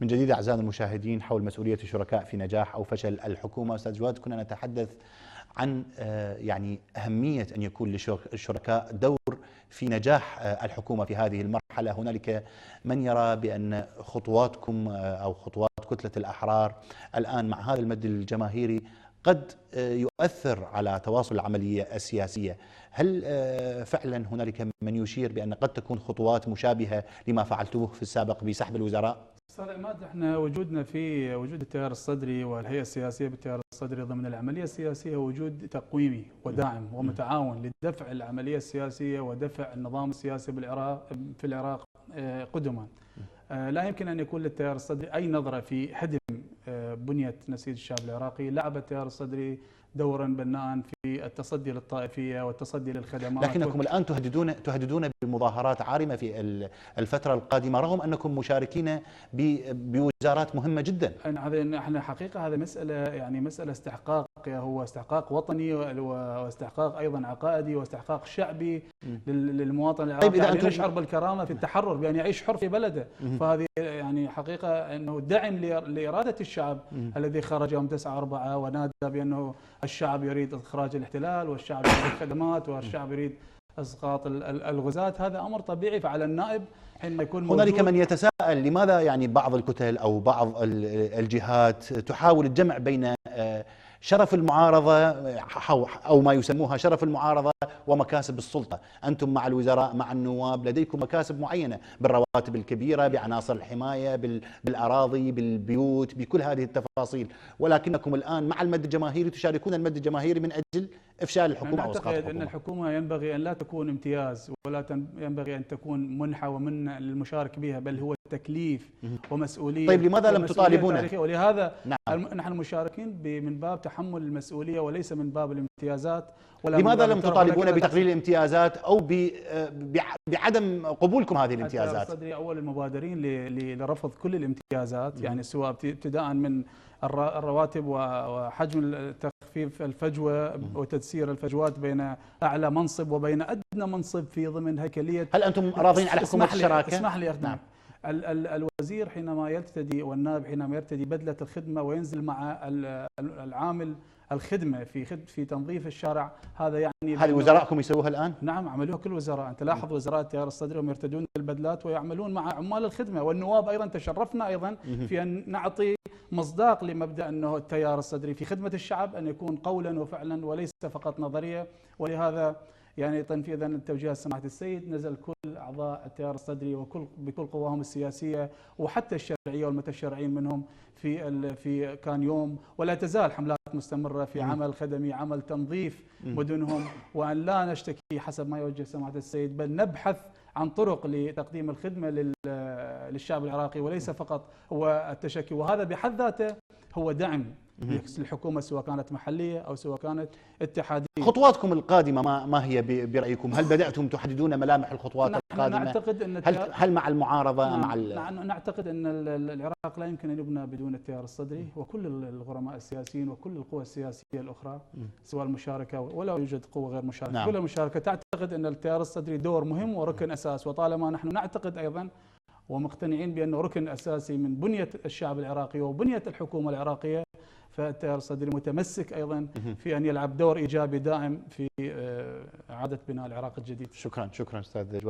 من جديد أعزائنا المشاهدين حول مسؤولية الشركاء في نجاح أو فشل الحكومة. أستاذ جواد، كنا نتحدث عن يعني أهمية أن يكون للشركاء دور في نجاح الحكومة في هذه المرحلة. هنالك من يرى بأن خطواتكم أو خطوات كتلة الأحرار الآن مع هذا المد الجماهيري قد يؤثر على تواصل العملية السياسية. هل فعلا هنالك من يشير بأن قد تكون خطوات مشابهة لما فعلتوه في السابق بسحب الوزراء؟ استاذ عماد، احنا وجودنا في وجود التيار الصدري والهيئه السياسيه بالتيار الصدري ضمن العمليه السياسيه وجود تقويمي وداعم ومتعاون لدفع العمليه السياسيه ودفع النظام السياسي في العراق قدما. لا يمكن ان يكون للتيار الصدري اي نظره في هدم بنيه نسيج الشعب العراقي. لعب التيار الصدري دورا بناء في التصدي للطائفيه والتصدي للخدمات. لكنكم الآن تهددون بمظاهرات عارمة في الفترة القادمة رغم أنكم مشاركين بوزارات مهمة جدا. احنا حقيقة هذه مسألة، يعني مسألة استحقاق، هو استحقاق وطني واستحقاق أيضا عقائدي واستحقاق شعبي للمواطن العراقي. طيب يعني يشعر بالكرامة في التحرر بأن يعيش حر في بلده. فهذه يعني حقيقة أنه دعم لإرادة الشعب الذي خرج يوم 9/4 ونادى بأنه الشعب يريد إخراج الاحتلال والشعب يريد الخدمات والشعب يريد اسقاط الغزاة. هذا امر طبيعي. فعلى النائب حينما يكون موجود. هنالك من يتساءل لماذا يعني بعض الكتل او بعض الجهات تحاول الجمع بين شرف المعارضة أو ما يسموها شرف المعارضة ومكاسب السلطة. أنتم مع الوزراء مع النواب لديكم مكاسب معينة بالرواتب الكبيرة، بعناصر الحماية، بالأراضي، بالبيوت، بكل هذه التفاصيل، ولكنكم الآن مع المد الجماهيري تشاركون المد الجماهيري من أجل إفشال الحكومة أو إسقاط الحكومة. أعتقد أن الحكومة ينبغي أن لا تكون امتياز ولا ينبغي أن تكون منحة ومنة للمشارك بها، بل هو تكليف ومسؤولية. طيب لماذا لم تطالبون؟ ولهذا نحن مشاركين من باب تحمل المسؤولية وليس من باب الامتيازات. لماذا لم تطالبون بتقليل الامتيازات أو بعدم قبولكم هذه الامتيازات؟ الصدري أول المبادرين لرفض كل الامتيازات، يعني سواء ابتداء من الرواتب وحجم تخفيف الفجوة وتدسير الفجوات بين أعلى منصب وبين أدنى منصب في ضمن هيكلية. هل أنتم راضين على حكومة الشراكة؟ اسمح لي أخدمك. نعم. الوزير حينما يرتدي والنائب حينما يرتدي بدلة الخدمة وينزل مع العامل الخدمة في تنظيف الشارع، هذا يعني هذه وزرائكم يسووها الآن؟ نعم، عملوها كل وزراء. أنت لاحظ وزراء التيار الصدري هم يرتدون البدلات ويعملون مع عمال الخدمة. والنواب أيضا تشرفنا أيضا في أن نعطي مصداق لمبدأ أنه التيار الصدري في خدمة الشعب أن يكون قولا وفعلا وليس فقط نظرية. ولهذا يعني تنفيذا لتوجيهات سماحة السيد نزل كل أعضاء التيار الصدري بكل قواهم السياسية وحتى الشرعية والمتشرعين منهم في كان يوم، ولا تزال حملات مستمرة في عمل خدمي، عمل تنظيف مدنهم، وأن لا نشتكي حسب ما يوجه سماحة السيد، بل نبحث عن طرق لتقديم الخدمة للشعب العراقي وليس فقط هو التشكي. وهذا بحد ذاته هو دعم للحكومة سواء كانت محلية أو سواء كانت اتحادية. خطواتكم القادمة ما هي برأيكم؟ هل بدأتم تحددون ملامح الخطوات القادمة؟ نعتقد أن هل مع المعارضة؟ نعتقد أن العراق لا يمكن أن يبنى بدون التيار الصدري وكل الغرماء السياسيين وكل القوى السياسية الأخرى سواء المشاركة ولا يوجد قوة غير مشاركة. نعم. كل المشاركة تعتقد أن التيار الصدري دور مهم وركن أساس، وطالما نحن نعتقد أيضا ومقتنعين بأنه ركن أساسي من بنية الشعب العراقي وبنية الحكومة العراقية، فالتيار الصدري متمسك أيضا في أن يلعب دور إيجابي دائم في إعادة بناء العراق الجديد. شكرا أستاذ جواد.